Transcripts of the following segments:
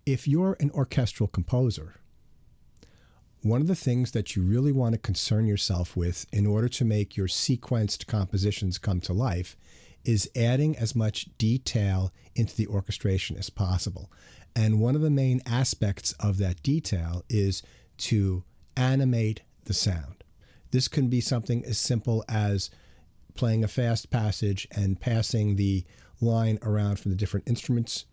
If you're an orchestral composer, one of the things that you really want to concern yourself with in order to make your sequenced compositions come to life is adding as much detail into the orchestration as possible. And one of the main aspects of that detail is to animate the sound. This can be something as simple as playing a fast passage and passing the line around from the different instruments,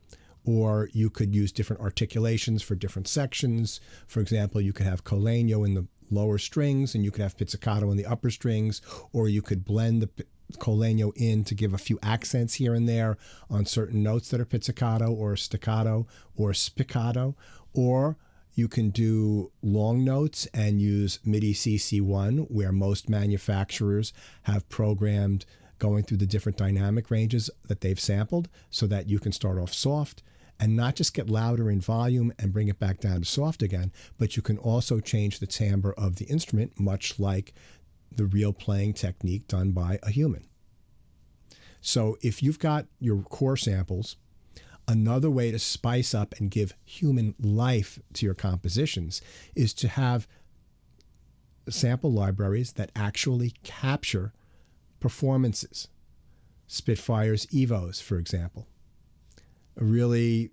or you could use different articulations for different sections. For example, you could have colegno in the lower strings and you could have pizzicato in the upper strings, or you could blend the colegno in to give a few accents here and there on certain notes that are pizzicato or staccato or spiccato, or you can do long notes and use MIDI CC1, where most manufacturers have programmed going through the different dynamic ranges that they've sampled so that you can start off soft and not just get louder in volume and bring it back down to soft again, but you can also change the timbre of the instrument, much like the real playing technique done by a human. So if you've got your core samples, another way to spice up and give human life to your compositions is to have sample libraries that actually capture performances. Spitfire's Evos, for example. A really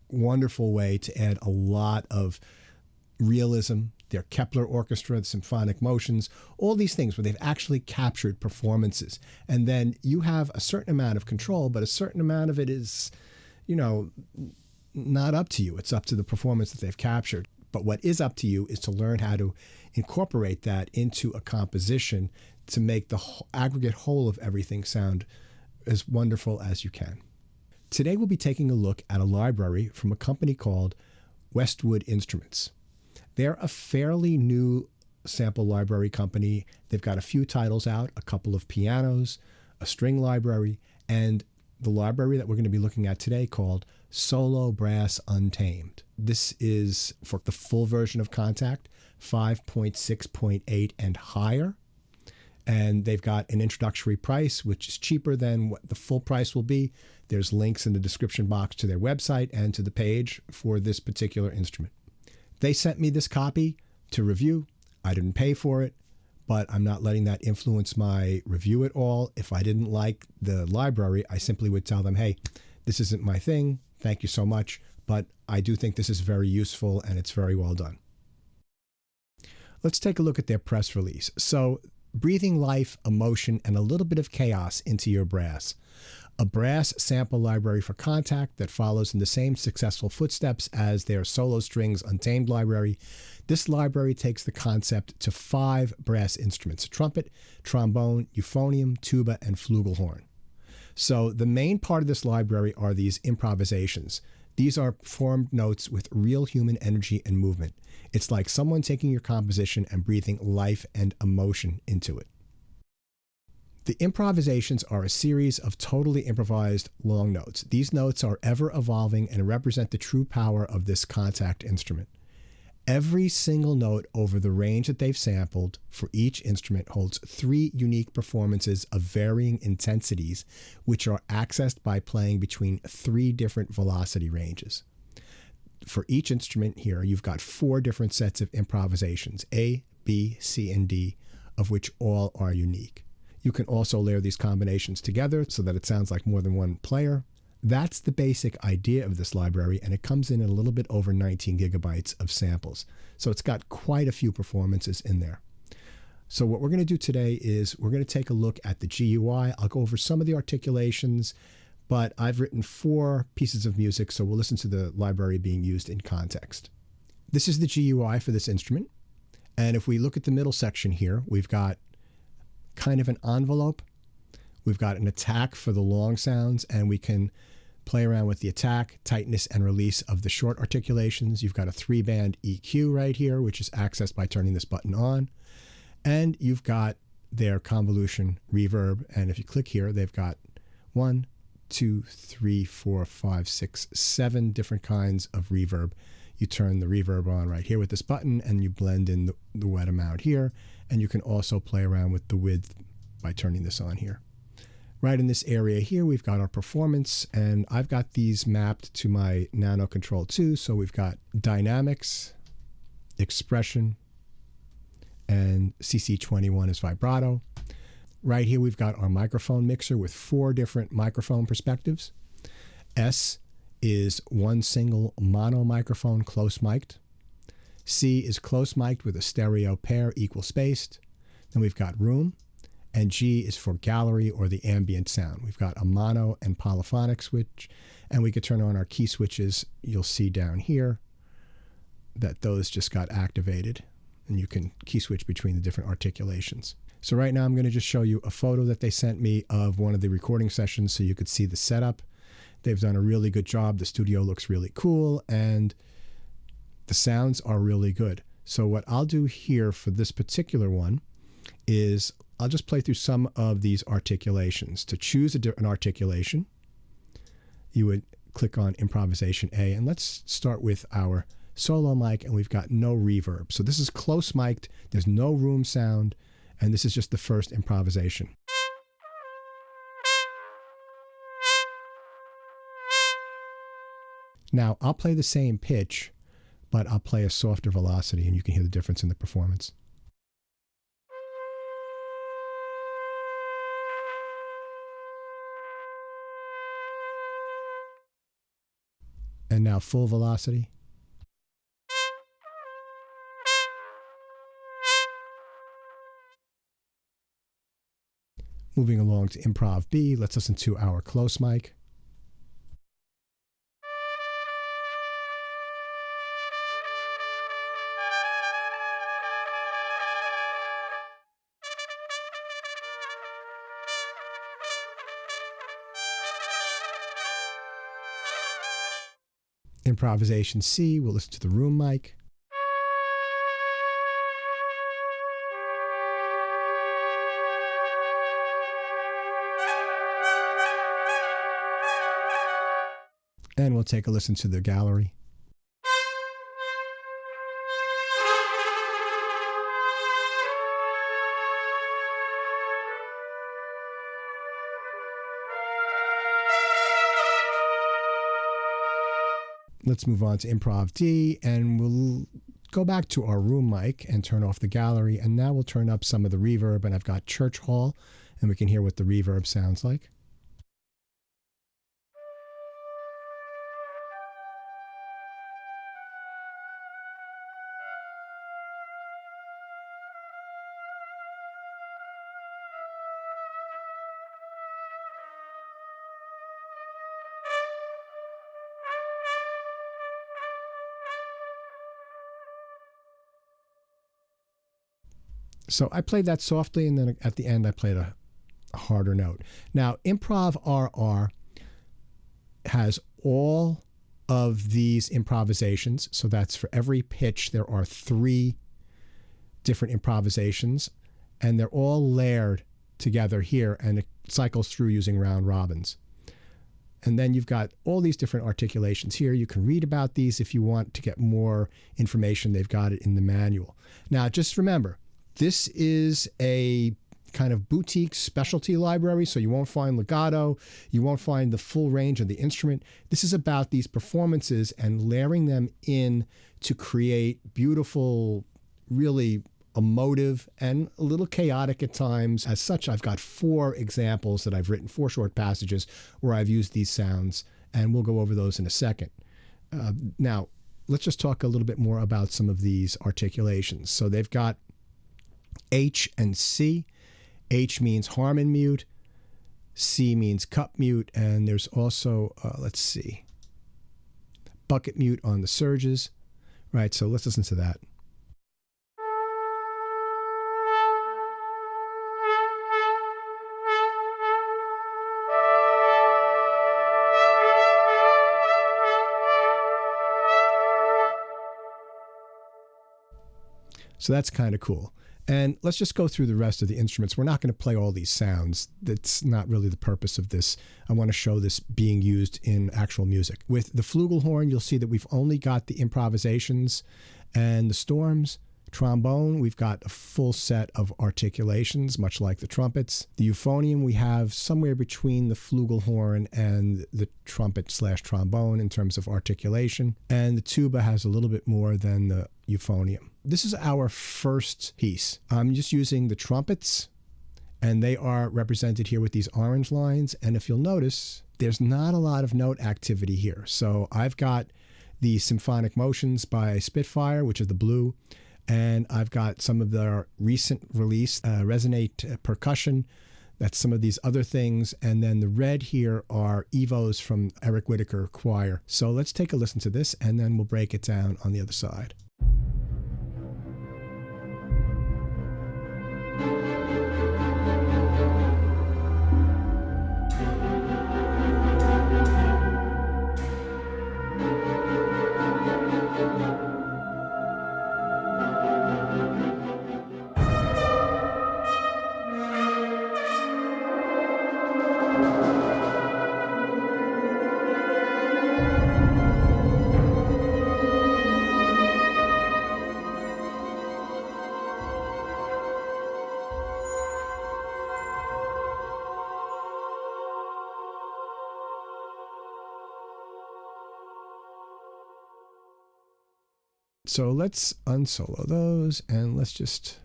wonderful way to add a lot of realism. Their Kepler Orchestra, the symphonic motions, all these things where they've actually captured performances. And then you have a certain amount of control, but a certain amount of it is, not up to you. It's up to the performance that they've captured. But what is up to you is to learn how to incorporate that into a composition to make the aggregate whole of everything sound as wonderful as you can. Today we'll be taking a look at a library from a company called Westwood Instruments. They're a fairly new sample library company. They've got a few titles out, a couple of pianos, a string library, and the library that we're going to be looking at today called Solo Brass Untamed. This is for the full version of Contact, 5.6.8 and higher. And they've got an introductory price, which is cheaper than what the full price will be. There's links in the description box to their website and to the page for this particular instrument. They sent me this copy to review. I didn't pay for it, but I'm not letting that influence my review at all. If I didn't like the library, I simply would tell them, hey, this isn't my thing. Thank you so much. But I do think this is very useful and it's very well done. Let's take a look at their press release. So, breathing life, emotion, and a little bit of chaos into your brass. A brass sample library for Contact that follows in the same successful footsteps as their Solo Strings Untamed library. This library takes the concept to 5 brass instruments: trumpet, trombone, euphonium, tuba, and flugelhorn. So the main part of this library are these improvisations. These are performed notes with real human energy and movement. It's like someone taking your composition and breathing life and emotion into it. The improvisations are a series of totally improvised long notes. These notes are ever evolving and represent the true power of this Contact instrument. Every single note over the range that they've sampled for each instrument holds 3 unique performances of varying intensities, which are accessed by playing between 3 different velocity ranges. For each instrument here, you've got 4 different sets of improvisations, A, B, C, and D, of which all are unique. You can also layer these combinations together so that it sounds like more than one player. That's the basic idea of this library, and it comes in at a little bit over 19 gigabytes of samples. So it's got quite a few performances in there. So what we're going to do today is we're going to take a look at the GUI. I'll go over some of the articulations, but I've written 4 pieces of music, so we'll listen to the library being used in context. This is the GUI for this instrument. And if we look at the middle section here, we've got kind of an envelope. We've got an attack for the long sounds, and we can play around with the attack, tightness, and release of the short articulations. You've got a 3-band EQ right here, which is accessed by turning this button on. And you've got their convolution reverb. And if you click here, they've got 1, 2, 3, 4, 5, 6, 7 different kinds of reverb. You turn the reverb on right here with this button, and you blend in the wet amount here. And you can also play around with the width by turning this on here. Right in this area here, we've got our performance, and I've got these mapped to my Nano Control 2. So we've got dynamics, expression, and CC21 is vibrato. Right here, we've got our microphone mixer with 4 different microphone perspectives. S is one single mono microphone close mic'd. C is close mic'd with a stereo pair equal spaced. Then we've got room. And G is for gallery or the ambient sound. We've got a mono and polyphonic switch, and we could turn on our key switches. You'll see down here that those just got activated, and you can key switch between the different articulations. So right now I'm going to just show you a photo that they sent me of one of the recording sessions so you could see the setup. They've done a really good job. The studio looks really cool, and the sounds are really good. So what I'll do here for this particular one is I'll just play through some of these articulations. To choose an articulation, you would click on Improvisation A, and let's start with our solo mic, and we've got no reverb. So this is close mic'd, there's no room sound, and this is just the first improvisation. Now, I'll play the same pitch, but I'll play a softer velocity, and you can hear the difference in the performance. And now full velocity. Moving along to Improv B, let's listen to our close mic. Improvisation C, we'll listen to the room mic. And we'll take a listen to the gallery. Let's move on to Improv D, and we'll go back to our room mic and turn off the gallery. And now we'll turn up some of the reverb, and I've got Church Hall, and we can hear what the reverb sounds like. So I played that softly, and then at the end I played a harder note. Now, Improv RR has all of these improvisations. So that's for every pitch, there are 3 different improvisations, and they're all layered together here, and it cycles through using round robins. And then you've got all these different articulations here. You can read about these if you want to get more information. They've got it in the manual. Now, just remember, this is a kind of boutique specialty library, so you won't find legato, you won't find the full range of the instrument. This is about these performances and layering them in to create beautiful, really emotive and a little chaotic at times. As such, I've got 4 examples that I've written, 4 short passages where I've used these sounds, and we'll go over those in a second. Now, let's just talk a little bit more about some of these articulations. So they've got H and C. H means harmon mute. C means cup mute. And there's also, let's see, bucket mute on the surges. Right, so let's listen to that. So that's kind of cool. And let's just go through the rest of the instruments. We're not going to play all these sounds. That's not really the purpose of this. I want to show this being used in actual music. With the flugelhorn, you'll see that we've only got the improvisations and the storms. Trombone, we've got a full set of articulations, much like the trumpets. The euphonium, we have somewhere between the flugelhorn and the trumpet/trombone in terms of articulation. And the tuba has a little bit more than the euphonium. This is our first piece. I'm just using the trumpets, and they are represented here with these orange lines. And if you'll notice, there's not a lot of note activity here. So I've got the symphonic motions by Spitfire, which is the blue, and I've got some of their recent release, Resonate Percussion. That's some of these other things. And then the red here are Evos from Eric Whitacre Choir. So let's take a listen to this, and then we'll break it down on the other side. So let's unsolo those, and let's just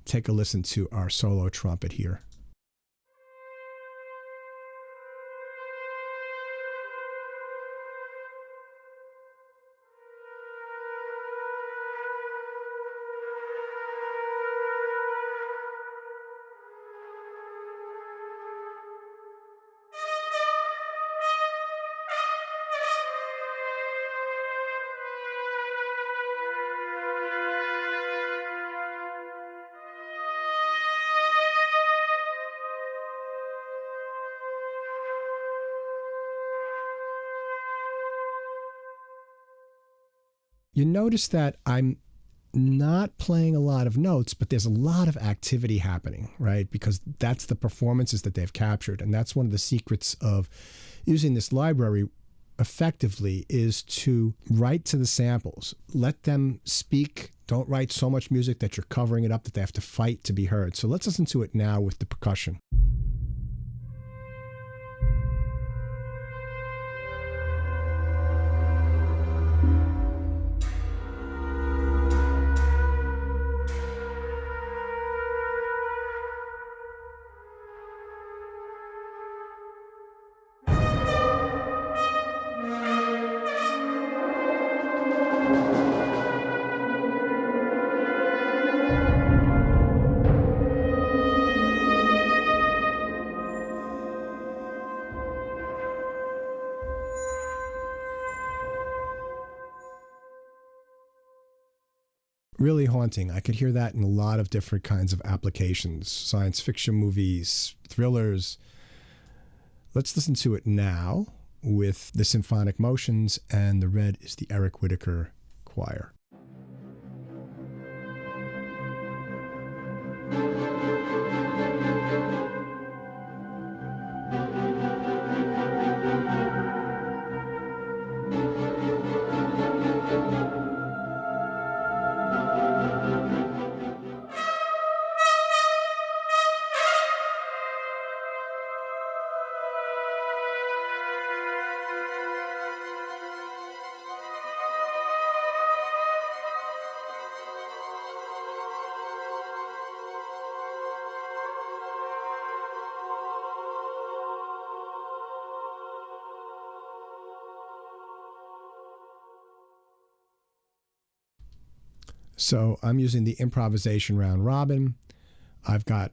take a listen to our solo trumpet here. You notice that I'm not playing a lot of notes, but there's a lot of activity happening, right? Because that's the performances that they've captured. And that's one of the secrets of using this library effectively, is to write to the samples. Let them speak. Don't write so much music that you're covering it up that they have to fight to be heard. So let's listen to it now with the percussion. Really haunting. I could hear that in a lot of different kinds of applications, science fiction movies, thrillers. Let's listen to it now with the symphonic motions, and the red is the Eric Whitacre Choir. So I'm using the improvisation round robin. I've got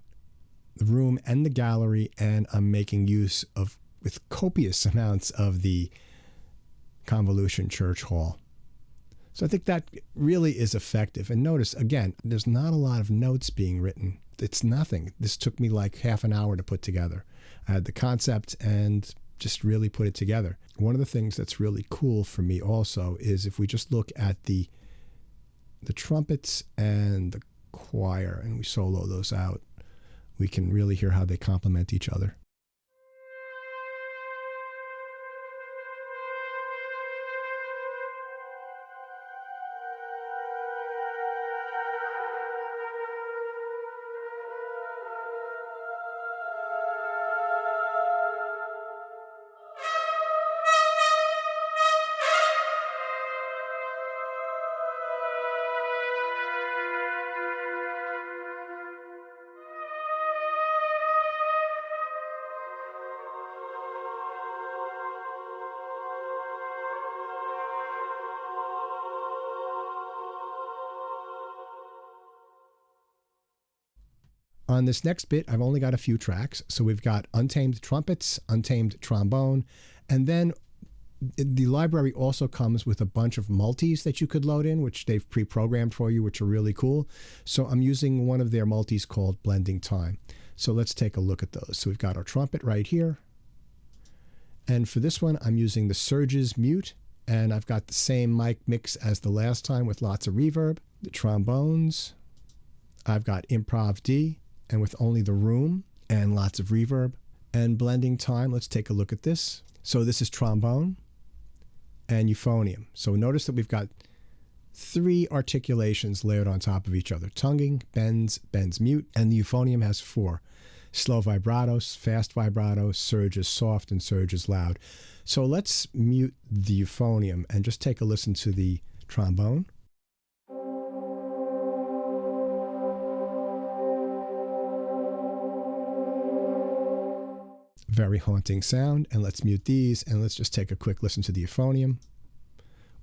the room and the gallery, and I'm making use of, with copious amounts of the convolution church hall. So I think that really is effective. And notice, again, there's not a lot of notes being written. It's nothing. This took me like half an hour to put together. I had the concept and just really put it together. One of the things that's really cool for me also is if we just look at the the trumpets and the choir and we solo those out, we can really hear how they complement each other. On this next bit, I've only got a few tracks. So we've got untamed trumpets, untamed trombone, and then the library also comes with a bunch of multis that you could load in, which they've pre-programmed for you, which are really cool. So I'm using one of their multis called Blending Time. So let's take a look at those. So we've got our trumpet right here. And for this one, I'm using the Surges mute, and I've got the same mic mix as the last time with lots of reverb. The trombones, I've got Improv D, and with only the room and lots of reverb. And Blending Time, let's take a look at this. So this is trombone and euphonium. So notice that we've got 3 articulations layered on top of each other. Tonguing, bends, bends mute, and the euphonium has 4. Slow vibratos, fast vibratos, surges soft, and surges loud. So let's mute the euphonium and just take a listen to the trombone. Very haunting sound. And let's mute these, and let's just take a quick listen to the euphonium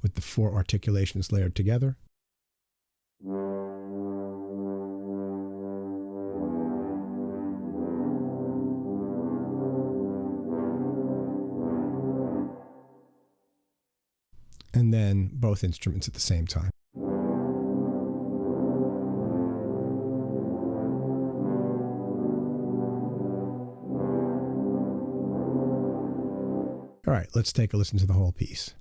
with the 4 articulations layered together. And then both instruments at the same time. All right, let's take a listen to the whole piece.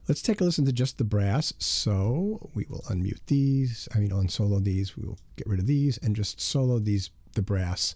Let's take a listen to just the brass. So we will unmute these, unsolo these, we will get rid of these and just solo the brass.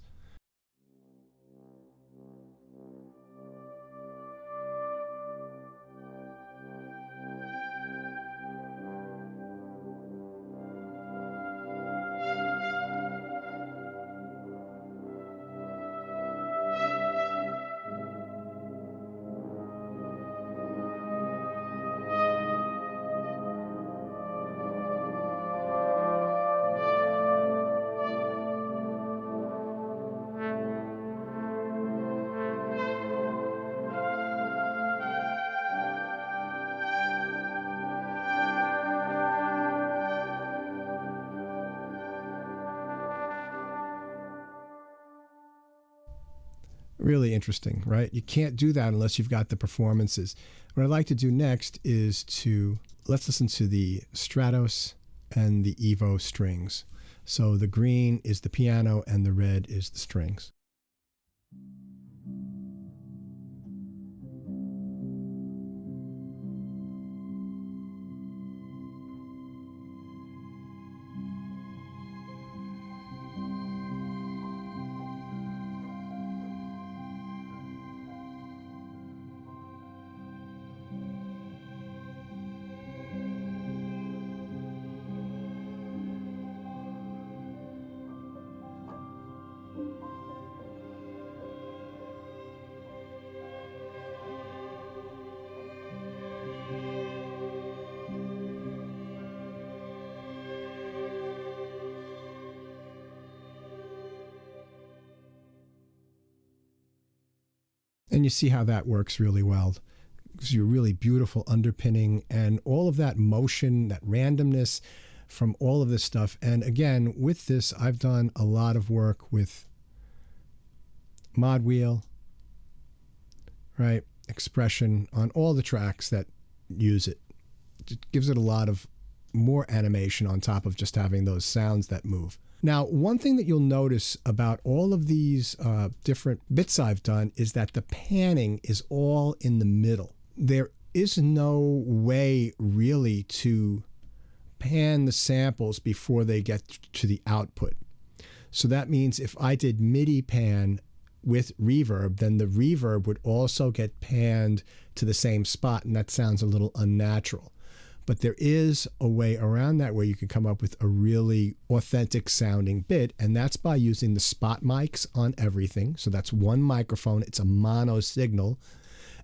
Really interesting, right? You can't do that unless you've got the performances. What I'd like to do next is let's listen to the Stratos and the Evo strings. So the green is the piano and the red is the strings. And you see how that works really well. Gives you a really beautiful underpinning and all of that motion, that randomness from all of this stuff. And again, with this, I've done a lot of work with mod wheel, right? Expression on all the tracks that use it. It gives it a lot of more animation on top of just having those sounds that move. Now, one thing that you'll notice about all of these different bits I've done is that the panning is all in the middle. There is no way really to pan the samples before they get to the output. So that means if I did MIDI pan with reverb, then the reverb would also get panned to the same spot, and that sounds a little unnatural. But there is a way around that where you can come up with a really authentic sounding bit, and that's by using the spot mics on everything. So that's one microphone, it's a mono signal.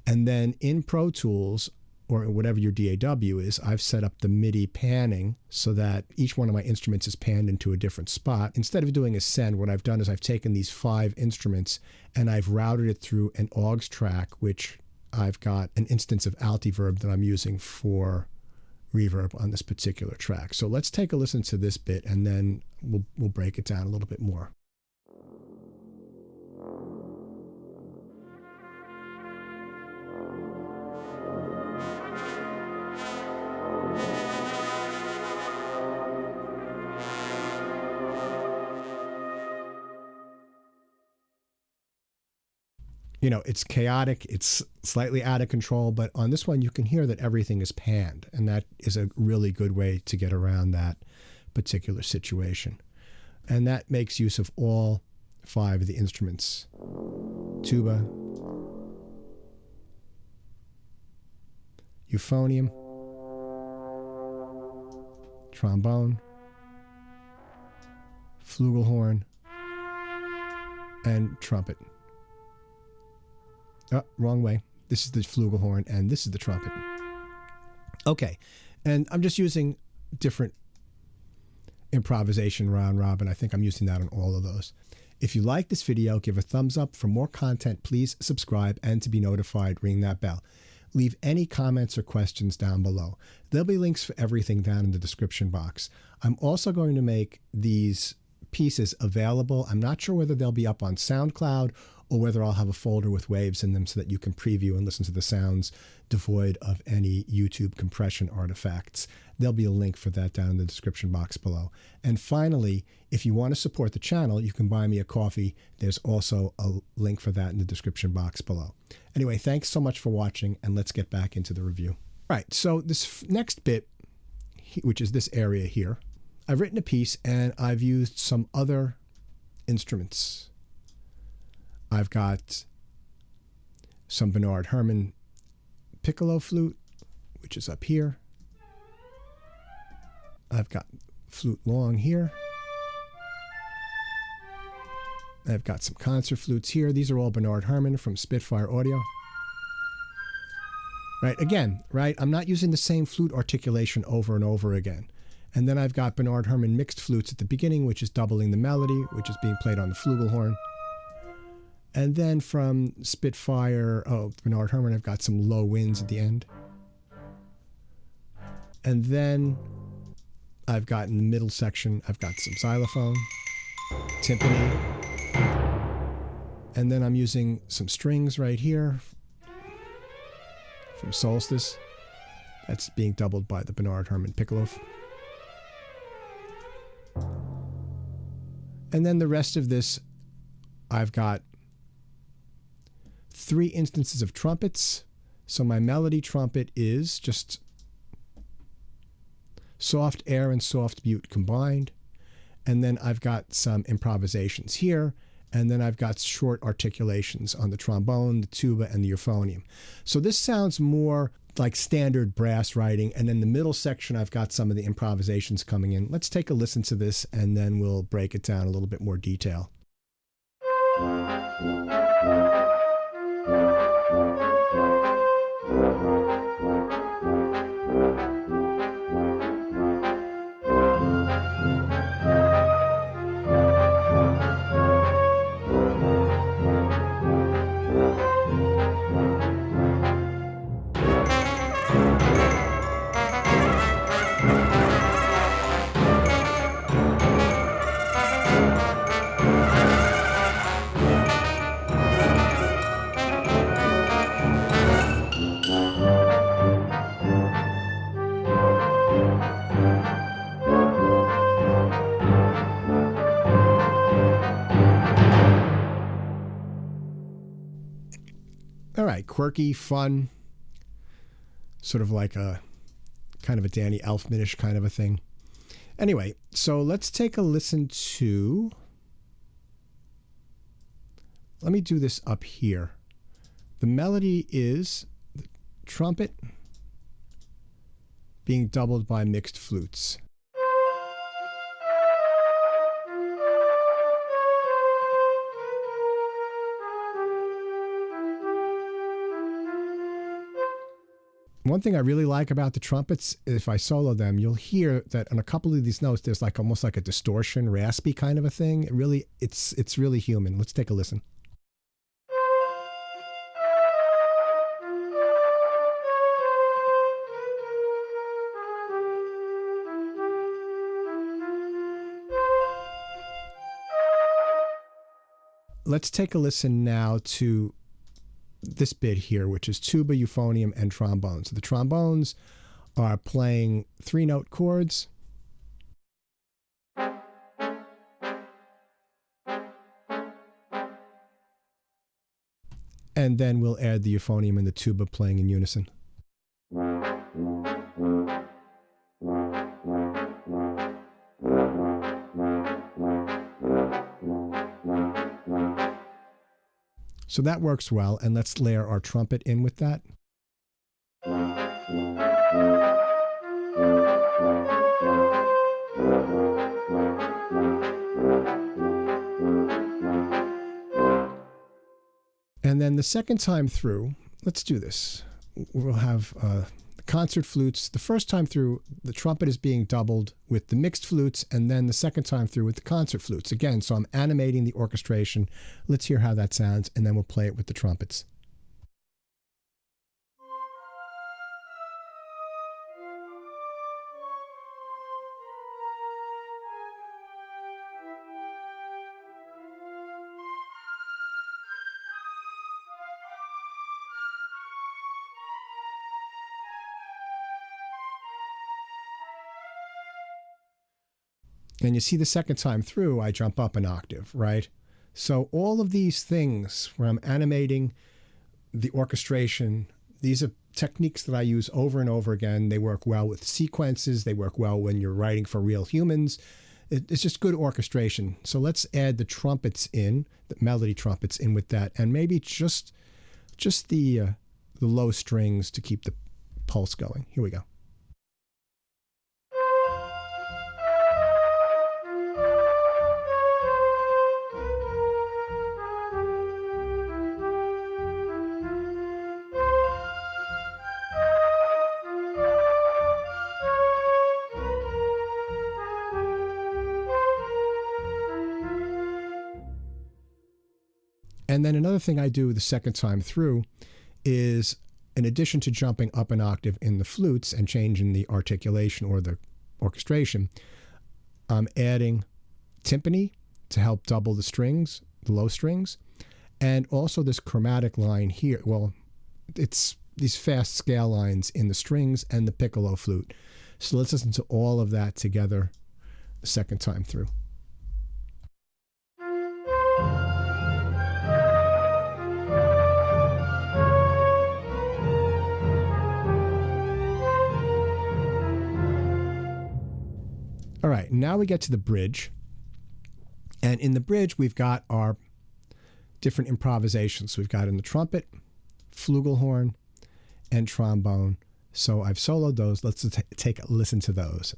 And then in Pro Tools, or whatever your DAW is, I've set up the MIDI panning so that each one of my instruments is panned into a different spot. Instead of doing a send, what I've done is I've taken these 5 instruments and I've routed it through an aux track, which I've got an instance of Altiverb that I'm using for reverb on this particular track. So let's take a listen to this bit and then we'll break it down a little bit more. You know, it's chaotic, it's slightly out of control, but on this one you can hear that everything is panned, and that is a really good way to get around that particular situation. And that makes use of all 5 of the instruments. Tuba, euphonium, trombone, flugelhorn, and trumpet. Oh, wrong way. This is the flugelhorn and this is the trumpet. Okay, and I'm just using different improvisation round robin. I think I'm using that on all of those. If you like this video, give a thumbs up. For more content, please subscribe, and to be notified, ring that bell. Leave any comments or questions down below. There'll be links for everything down in the description box. I'm also going to make these pieces available. I'm not sure whether they'll be up on SoundCloud or whether I'll have a folder with waves in them so that you can preview and listen to the sounds devoid of any YouTube compression artifacts. There'll be a link for that down in the description box below. And finally, if you want to support the channel, you can buy me a coffee. There's also a link for that in the description box below. Anyway, thanks so much for watching, and let's get back into the review. All right, so this next bit, which is this area here, I've written a piece and I've used some other instruments. I've got some Bernard Herrmann piccolo flute, which is up here. I've got flute long here. I've got some concert flutes here. These are all Bernard Herrmann from Spitfire Audio. Right, again, right, I'm not using the same flute articulation over and over again. And then I've got Bernard Herrmann mixed flutes at the beginning, which is doubling the melody, which is being played on the flugelhorn. And then from Spitfire, Bernard Herrmann, I've got some low winds at the end. And then I've got in the middle section, I've got some xylophone, timpani. And then I'm using some strings right here from Solstice. That's being doubled by the Bernard Herrmann piccolo. And then the rest of this, I've got 3 instances of trumpets. So my melody trumpet is just soft air and soft mute combined. And then I've got some improvisations here. And then I've got short articulations on the trombone, the tuba, and the euphonium. So this sounds more like standard brass writing. And then the middle section, I've got some of the improvisations coming in. Let's take a listen to this, and then we'll break it down a little bit more detail. All right, quirky, fun, sort of like a kind of a Danny Elfman-ish kind of a thing. Anyway, so let's take a listen to, let me do this up here. The melody is the trumpet being doubled by mixed flutes. One thing I really like about the trumpets, if I solo them, you'll hear that on a couple of these notes, there's like almost like a distortion, raspy kind of a thing. It's really human. Let's take a listen. Let's take a listen now to this bit here, which is tuba, euphonium, and trombone. So the trombones are playing 3-note chords. And then we'll add the euphonium and the tuba playing in unison. So that works well, and let's layer our trumpet in with that. And then the second time through, let's do this. We'll have the concert flutes. The first time through, the trumpet is being doubled with the mixed flutes, and then the second time through with the concert flutes. Again, so I'm animating the orchestration. Let's hear how that sounds, and then we'll play it with the trumpets. And you see the second time through, I jump up an octave, right? So all of these things where I'm animating the orchestration, these are techniques that I use over and over again. They work well with sequences. They work well when you're writing for real humans. It's just good orchestration. So let's add the trumpets in, the melody trumpets in with that, and maybe just the low strings to keep the pulse going. Here we go. And then another thing I do the second time through is, in addition to jumping up an octave in the flutes and changing the articulation or the orchestration, I'm adding timpani to help double the strings, the low strings, and also this chromatic line here. Well, it's these fast scale lines in the strings and the piccolo flute. So let's listen to all of that together the second time through. All right, now we get to the bridge. And in the bridge, we've got our different improvisations. We've got in the trumpet, flugelhorn, and trombone. So I've soloed those. Let's take a listen to those.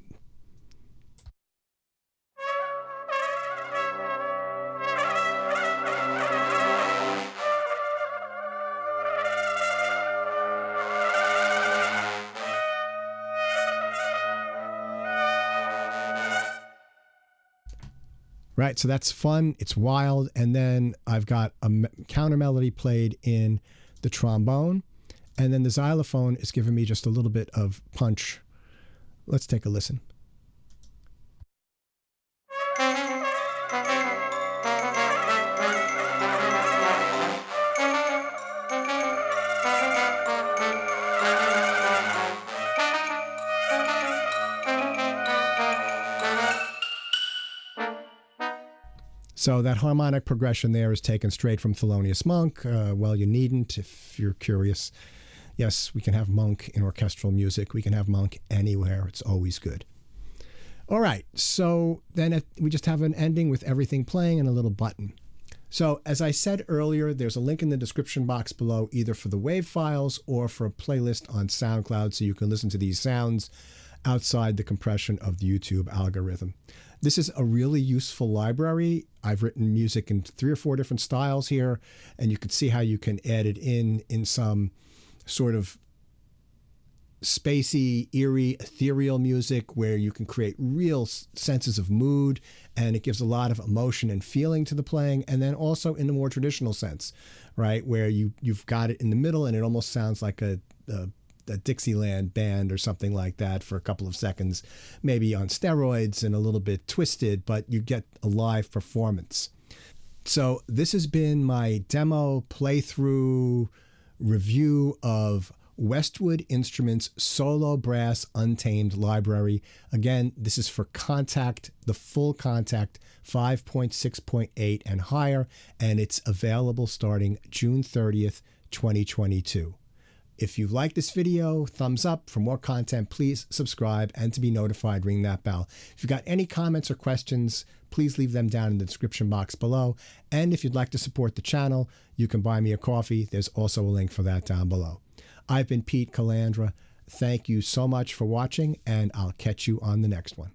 Right, so that's fun, it's wild, and then I've got a counter melody played in the trombone, and then the xylophone is giving me just a little bit of punch. Let's take a listen. So that harmonic progression there is taken straight from Thelonious Monk. Well, you needn't if you're curious. Yes, we can have Monk in orchestral music. We can have Monk anywhere. It's always good. All right, so then we just have an ending with everything playing and a little button. So as I said earlier, there's a link in the description box below either for the WAV files or for a playlist on SoundCloud so you can listen to these sounds outside the compression of the YouTube algorithm. This is a really useful library. I've written music in 3 or 4 different styles here, and you can see how you can add it in some sort of spacey, eerie, ethereal music where you can create real senses of mood, and it gives a lot of emotion and feeling to the playing. And then also in the more traditional sense, right, where you've got it in the middle and it almost sounds like a Dixieland band or something like that for a couple of seconds, maybe on steroids and a little bit twisted, but you get a live performance. So this has been my demo playthrough review of Westwood Instruments Solo Brass Untamed Library. Again, this is for Contact, the full Contact 5.6.8 and higher, and it's available starting June 30th, 2022. If you like this video, thumbs up. For more content, please subscribe, and to be notified, ring that bell. If you've got any comments or questions, please leave them down in the description box below. And if you'd like to support the channel, you can buy me a coffee. There's also a link for that down below. I've been Pete Calandra. Thank you so much for watching, and I'll catch you on the next one.